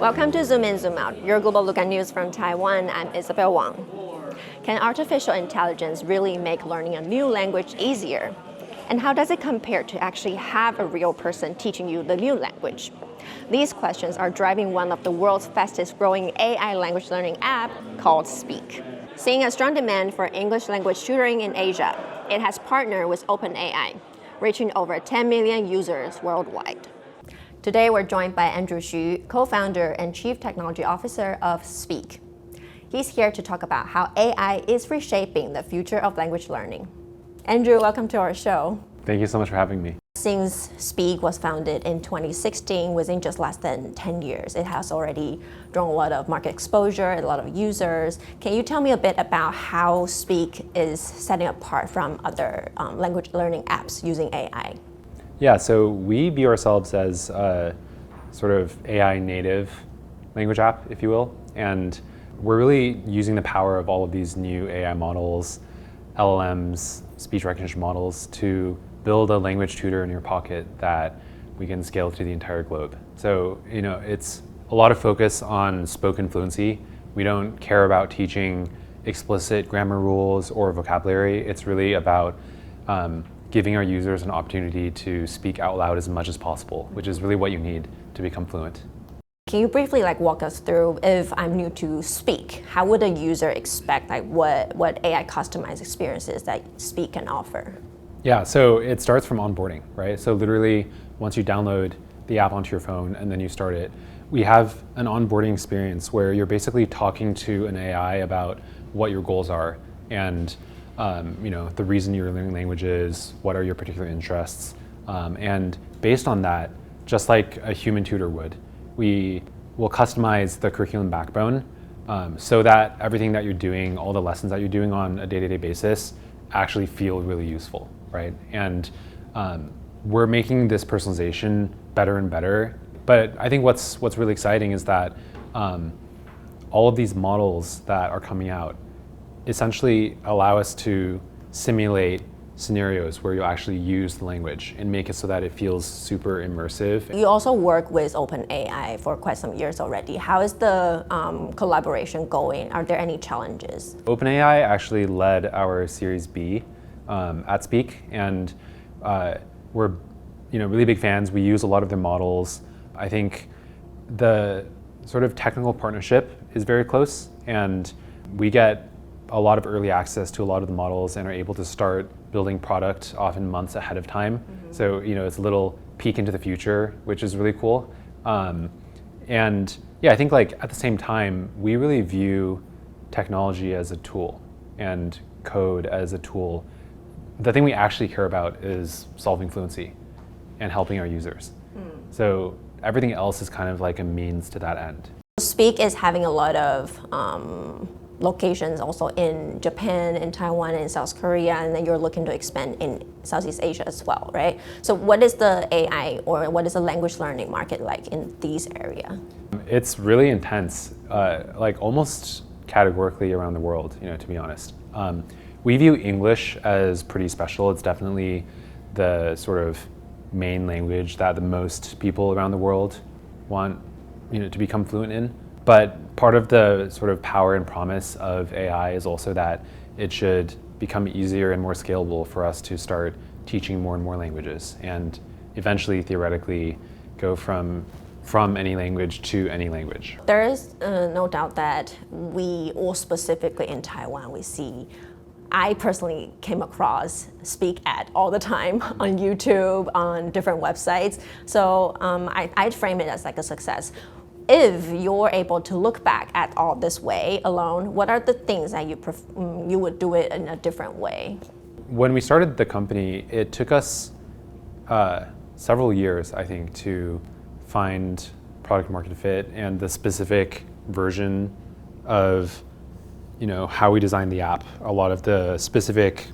Welcome to Zoom In, Zoom Out, your global look at news from Taiwan. I'm Isabel Wang. Can artificial intelligence really make learning a new language easier? And how does it compare to actually have a real person teaching you the new language? These questions are driving one of the world's fastest growing AI language learning app called Speak. Seeing a strong demand for English language tutoring in Asia, it has partnered with OpenAI, reaching over 10 million users worldwide. Today, we're joined by Andrew Xu, co-founder and chief technology officer of Speak. He's here to talk about how AI is reshaping the future of language learning. Andrew, welcome to our show. Thank you so much for having me. Since Speak was founded in 2016, within just less than 10 years, it has already drawn a lot of market exposure, a lot of users. Can you tell me a bit about how Speak is setting apart from other language learning apps using AI? Yeah, so we view ourselves as a sort of AI native language app, if you will. And we're really using the power of all of these new AI models, LLMs, speech recognition models, to build a language tutor in your pocket that we can scale to the entire globe. So, it's a lot of focus on spoken fluency. We don't care about teaching explicit grammar rules or vocabulary. It's really about giving our users an opportunity to speak out loud as much as possible, which is really what you need to become fluent. Can you briefly walk us through, if I'm new to Speak, how would a user expect what AI customized experiences that Speak can offer? Yeah, so it starts from onboarding, right? So literally, once you download the app onto your phone and then you start it, we have an onboarding experience where you're basically talking to an AI about what your goals are and the reason you're learning languages, what are your particular interests, and based on that, just like a human tutor would, we will customize the curriculum backbone so that everything that you're doing, all the lessons that you're doing on a day-to-day basis actually feel really useful, right? And we're making this personalization better and better. But I think what's really exciting is that all of these models that are coming out essentially allow us to simulate scenarios where you actually use the language and make it so that it feels super immersive. You also work with OpenAI for quite some years already. How is the collaboration going? Are there any challenges? OpenAI actually led our Series B at Speak, and we're really big fans. We use a lot of their models. I think the sort of technical partnership is very close, and we get a lot of early access to a lot of the models and are able to start building product often months ahead of time. Mm-hmm. So it's a little peek into the future, which is really cool. And yeah, I think at the same time, we really view technology as a tool and code as a tool. The thing we actually care about is solving fluency and helping our users. So everything else is kind of like a means to that end. Speak is having a lot of locations also in Japan, in Taiwan, and South Korea, and then you're looking to expand in Southeast Asia as well, right? So what is the AI or what is the language learning market like in these areas? It's really intense, almost categorically around the world, to be honest. We view English as pretty special. It's definitely the sort of main language that the most people around the world want, to become fluent in. But part of the sort of power and promise of AI is also that it should become easier and more scalable for us to start teaching more and more languages and eventually, theoretically, go from any language to any language. There is no doubt that we, or specifically in Taiwan, I personally came across Speak ad all the time on YouTube, on different websites. So I'd frame it as like a success. If you're able to look back at all this way alone, what are the things that you would do it in a different way? When we started the company, it took us several years, I think, to find product market fit and the specific version of how we designed the app, a lot of the specific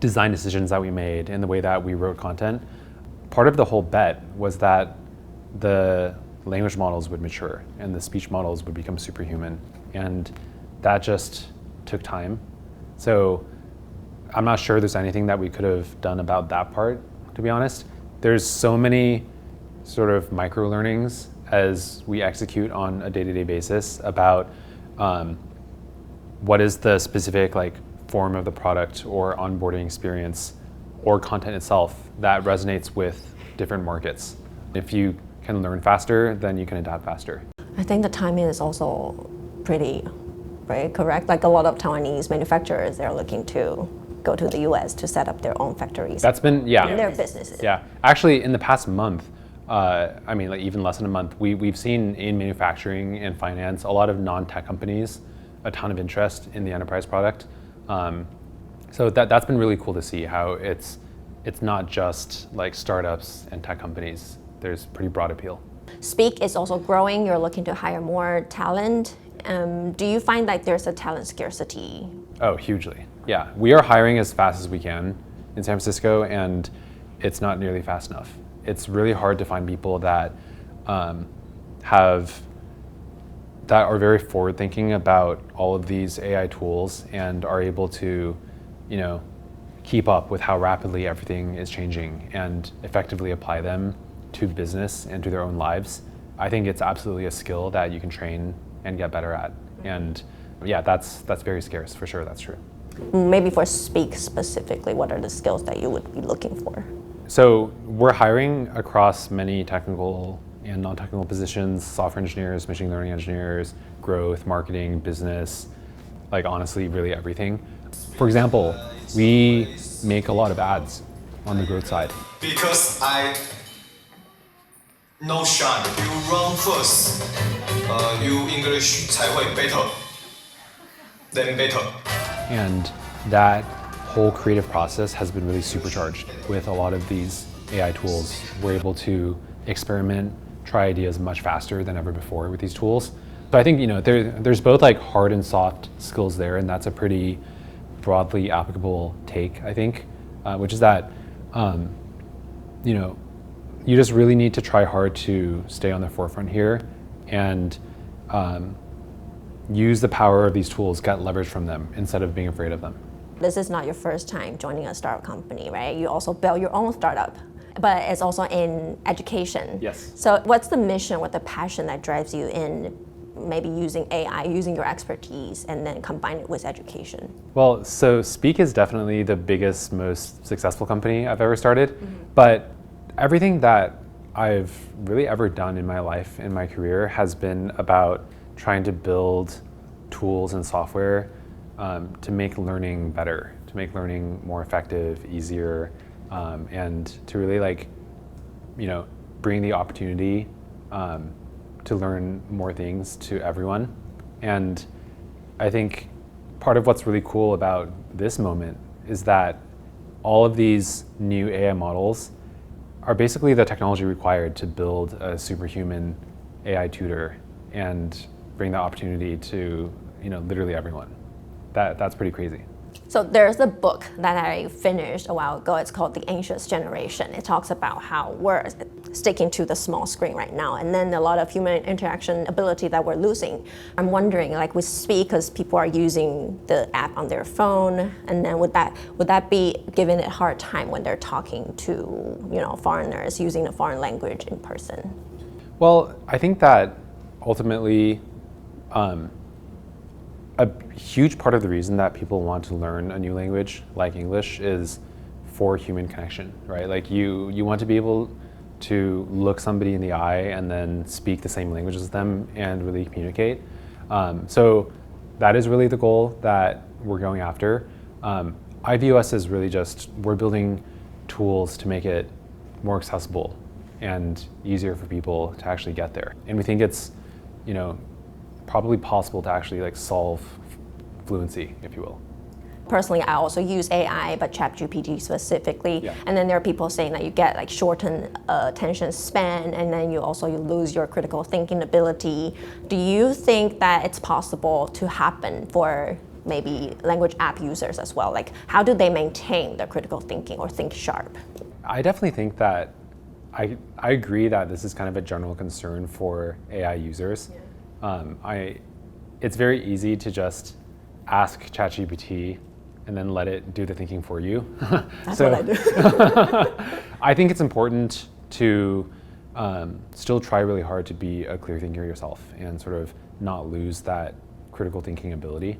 design decisions that we made and the way that we wrote content. Part of the whole bet was that the language models would mature and the speech models would become superhuman, and that just took time. So I'm not sure there's anything that we could have done about that part, to be honest. There's so many sort of micro learnings as we execute on a day-to-day basis about what is the specific like form of the product or onboarding experience or content itself that resonates with different markets. If you can learn faster, then you can adapt faster. I think the timing is also pretty, right, correct? Like a lot of Taiwanese manufacturers, they're looking to go to the US to set up their own factories. That's been, yeah. In their businesses. Yeah, actually in the past month, I mean like even less than a month, we've seen in manufacturing and finance, a lot of non-tech companies, a ton of interest in the enterprise product. So that's been really cool to see how it's not just like startups and tech companies. There's pretty broad appeal. Speak is also growing. You're looking to hire more talent. Do you find like there's a talent scarcity? Oh, hugely. Yeah, we are hiring as fast as we can in San Francisco, and it's not nearly fast enough. It's really hard to find people that are very forward-thinking about all of these AI tools and are able to, keep up with how rapidly everything is changing and effectively apply them to business and to their own lives. I think it's absolutely a skill that you can train and get better at. And yeah, that's very scarce, for sure, that's true. Maybe for Speak specifically, what are the skills that you would be looking for? So we're hiring across many technical and non-technical positions, software engineers, machine learning engineers, growth, marketing, business, like honestly, really everything. For example, we make a lot of ads on the growth side. Because I no shine, you run first, you English 才会 better, then better. And that whole creative process has been really supercharged with a lot of these AI tools. We're able to experiment, try ideas much faster than ever before with these tools. So I think there's both like hard and soft skills there, and that's a pretty broadly applicable take, I think, which is that you just really need to try hard to stay on the forefront here and use the power of these tools, get leverage from them instead of being afraid of them. This is not your first time joining a startup company, right? You also built your own startup, but it's also in education. Yes. So what's the mission, what the passion that drives you in maybe using AI, using your expertise, and then combine it with education? Well, so Speak is definitely the biggest, most successful company I've ever started, but everything that I've really ever done in my life, in my career, has been about trying to build tools and software to make learning better, to make learning more effective, easier, and to really bring the opportunity to learn more things to everyone. And I think part of what's really cool about this moment is that all of these new AI models are basically the technology required to build a superhuman AI tutor and bring the opportunity to literally everyone. That's pretty crazy. So there's a book that I finished a while ago. It's called The Anxious Generation. It talks about how we're sticking to the small screen right now, and then a lot of human interaction ability that we're losing. I'm wondering, like with Speak, because people are using the app on their phone, and then would that be giving it a hard time when they're talking to foreigners using a foreign language in person? Well, I think that ultimately, a huge part of the reason that people want to learn a new language like English is for human connection, right? Like you want to be able to look somebody in the eye and then speak the same language as them and really communicate. So that is really the goal that we're going after. I view us as really just, we're building tools to make it more accessible and easier for people to actually get there. And we think it's, probably possible to actually solve fluency, if you will. Personally, I also use AI, but ChatGPT specifically. Yeah. And then there are people saying that you get shortened attention span, and then you lose your critical thinking ability. Do you think that it's possible to happen for maybe language app users as well? Like, how do they maintain their critical thinking or think sharp? I definitely think that I agree that this is kind of a general concern for AI users. Yeah. It's very easy to just ask ChatGPT and then let it do the thinking for you. That's what I do. I think it's important to still try really hard to be a clear thinker yourself and sort of not lose that critical thinking ability.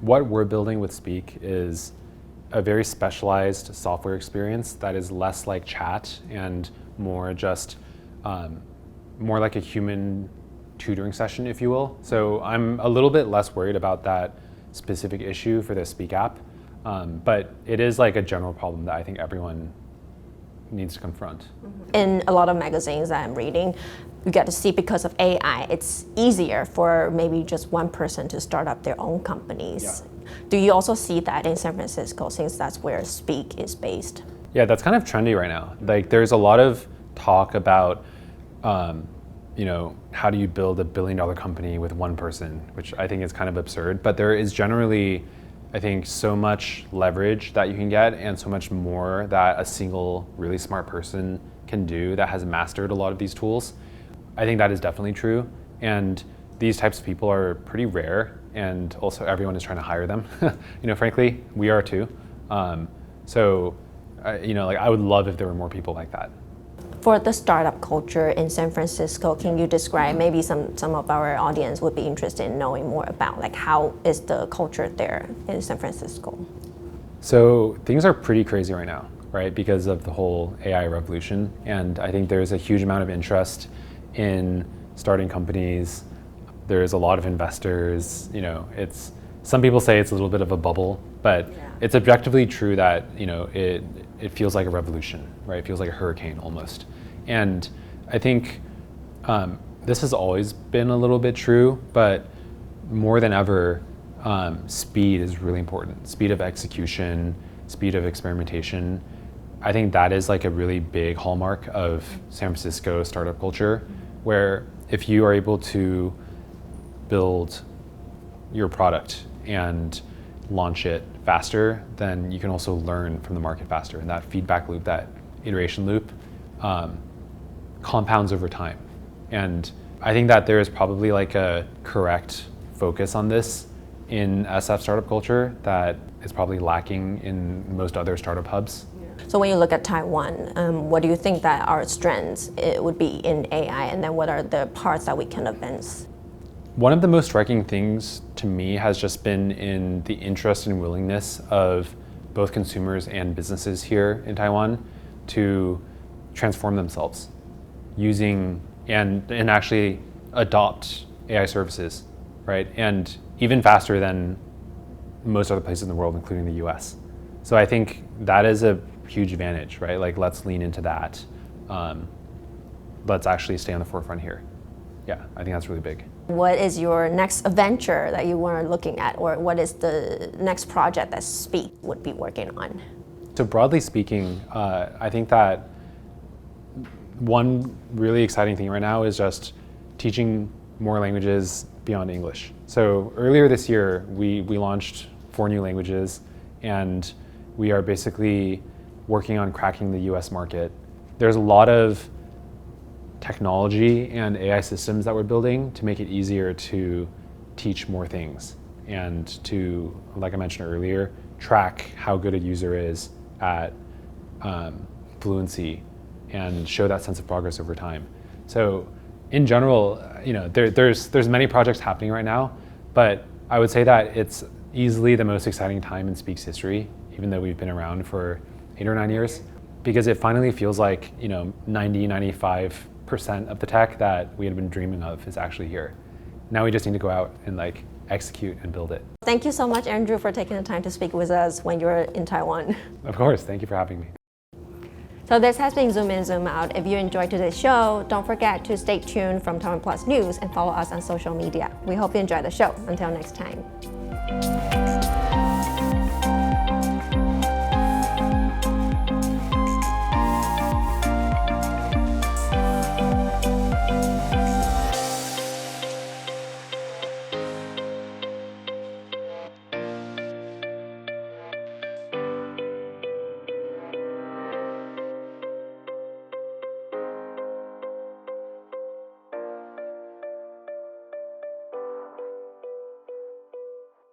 What we're building with Speak is a very specialized software experience that is less like chat and more just more like a human tutoring session, if you will. So I'm a little bit less worried about that specific issue for the Speak app, but it is like a general problem that I think everyone needs to confront. In a lot of magazines that I'm reading, you get to see because of AI, it's easier for maybe just one person to start up their own companies. Yeah. Do you also see that in San Francisco, since that's where Speak is based? Yeah, that's kind of trendy right now. Like there's a lot of talk about, how do you build a $1 billion company with one person, which I think is kind of absurd, but there is generally, I think, so much leverage that you can get and so much more that a single really smart person can do that has mastered a lot of these tools. I think that is definitely true. And these types of people are pretty rare, and also everyone is trying to hire them. Frankly, we are too. I would love if there were more people like that. For the startup culture in San Francisco, can you describe, maybe some of our audience would be interested in knowing more about, like, how is the culture there in San Francisco? So things are pretty crazy right now, right? Because of the whole AI revolution. And I think there's a huge amount of interest in starting companies. There's a lot of investors, some people say it's a little bit of a bubble, but it's objectively true that, it feels like a revolution, right? It feels like a hurricane almost. And I think this has always been a little bit true, but more than ever, speed is really important. Speed of execution, speed of experimentation. I think that is like a really big hallmark of San Francisco startup culture, where if you are able to build your product and launch it faster, then you can also learn from the market faster. And that feedback loop, that iteration loop, compounds over time. And I think that there is probably like a correct focus on this in SF startup culture that is probably lacking in most other startup hubs. So when you look at Taiwan, what do you think that our strengths it would be in AI, and then what are the parts that we can advance? One of the most striking things to me has just been in the interest and willingness of both consumers and businesses here in Taiwan to transform themselves using and actually adopt AI services, right? And even faster than most other places in the world, including the US. So I think that is a huge advantage, right? Like, let's lean into that. Let's actually stay on the forefront here. Yeah, I think that's really big. What is your next venture that you are looking at, or what is the next project that Speak would be working on? So broadly speaking, I think that one really exciting thing right now is just teaching more languages beyond English. So earlier this year, we launched 4 new languages, and we are basically working on cracking the US market. There's a lot of technology and AI systems that we're building to make it easier to teach more things and to, like I mentioned earlier, track how good a user is at fluency and show that sense of progress over time. So in general, there's many projects happening right now, but I would say that it's easily the most exciting time in Speak's history, even though we've been around for 8 or 9 years, because it finally feels like 95% of the tech that we had been dreaming of is actually here. Now we just need to go out and execute and build it. Thank you so much, Andrew, for taking the time to speak with us when you're in Taiwan. Of course, thank you for having me. So this has been Zoom In, Zoom Out. If you enjoyed today's show, don't forget to stay tuned from Taiwan Plus News and follow us on social media. We hope you enjoyed the show. Until next time.